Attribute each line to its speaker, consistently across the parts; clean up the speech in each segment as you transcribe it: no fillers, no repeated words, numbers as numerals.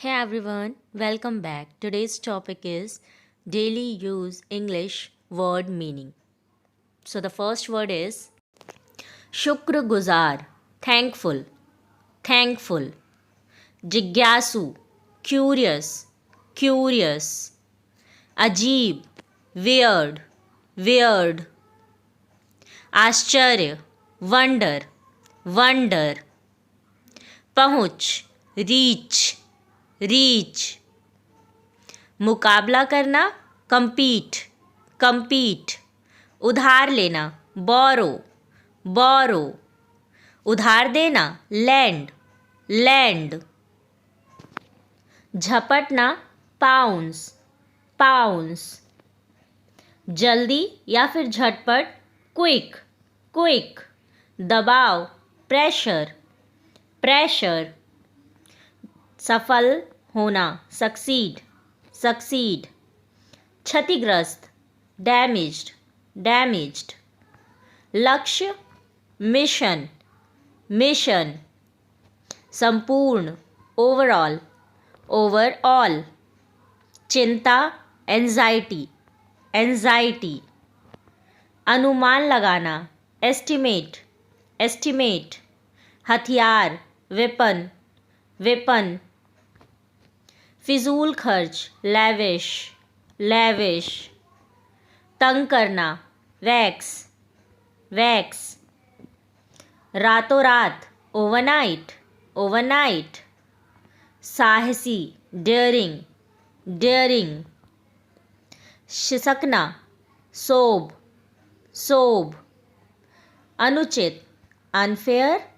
Speaker 1: Hey everyone, welcome back. Today's topic is daily use English word meaning. So the first word is शुक्रगुजार, thankful, thankful. जिज्ञासु, curious, curious. अजीब, weird, weird. आश्चर्य, wonder, wonder. पहुँच, reach, reach. मुकाबला करना compete, compete. उधार लेना borrow, borrow. उधार देना lend, lend. झपटना pounce, pounce. जल्दी या फिर झटपट quick, quick. दबाव pressure, pressure. सफल होना सक्सीड, सक्सीड. क्षतिग्रस्त डैमेज्ड, डैमेज्ड. लक्ष्य मिशन, मिशन. संपूर्ण ओवरऑल, ओवरऑल. चिंता एंजाइटी, एंजाइटी. अनुमान लगाना एस्टिमेट, एस्टिमेट. हथियार वेपन, वेपन. फिजूल खर्च लैविश, लैविश. तंग करना वैक्स, वैक्स. रातों रात ओवरनाइट, ओवरनाइट. साहसी डेयरिंग, डेयरिंग. शिसकना सोब, सोब. अनुचित अनफेयर,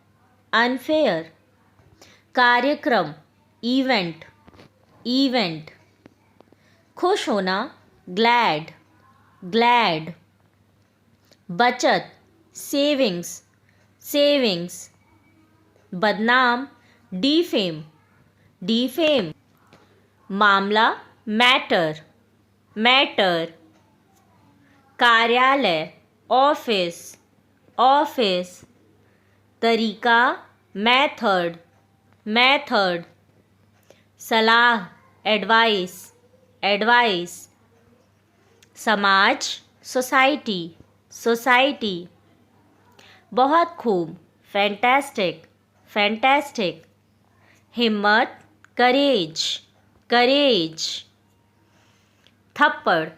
Speaker 1: अनफेयर. कार्यक्रम इवेंट, इवेंट. खुश होना ग्लैड, ग्लैड. बचत सेविंग्स, सेविंग्स. बदनाम डिफेम, डिफेम. मामला मैटर, मैटर. कार्यालय ऑफिस, ऑफिस. तरीका मेथड, मेथड. सलाह एडवाइस, एडवाइस. समाज सोसाइटी, सोसाइटी. बहुत खूब फैंटास्टिक, फैंटास्टिक. हिम्मत करेज, करेज. थप्पड़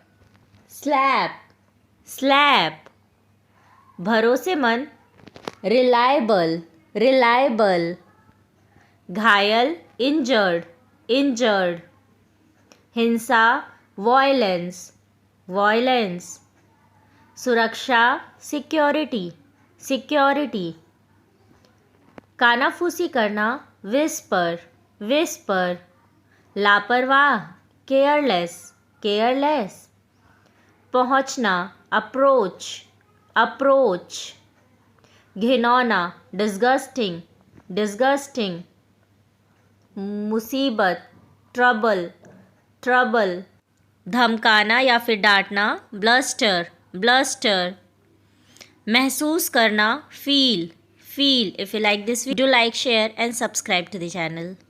Speaker 1: स्लैप, स्लैप. भरोसेमंद रिलायबल, रिलायबल. घायल इंजर्ड, इंजर्ड. हिंसा वायलेंस, वायलेंस. सुरक्षा सिक्योरिटी, सिक्योरिटी. कानाफूसी करना विस्पर, विस्पर. लापरवाह केयरलेस, केयरलेस. पहुंचना अप्रोच, अप्रोच. घिनौना डिस्गस्टिंग, डिस्गस्टिंग. मुसीबत ट्रबल, ट्रबल. धमकाना या फिर डांटना ब्लस्टर, ब्लस्टर. महसूस करना feel, feel. If you like this video, like, share and subscribe to the channel.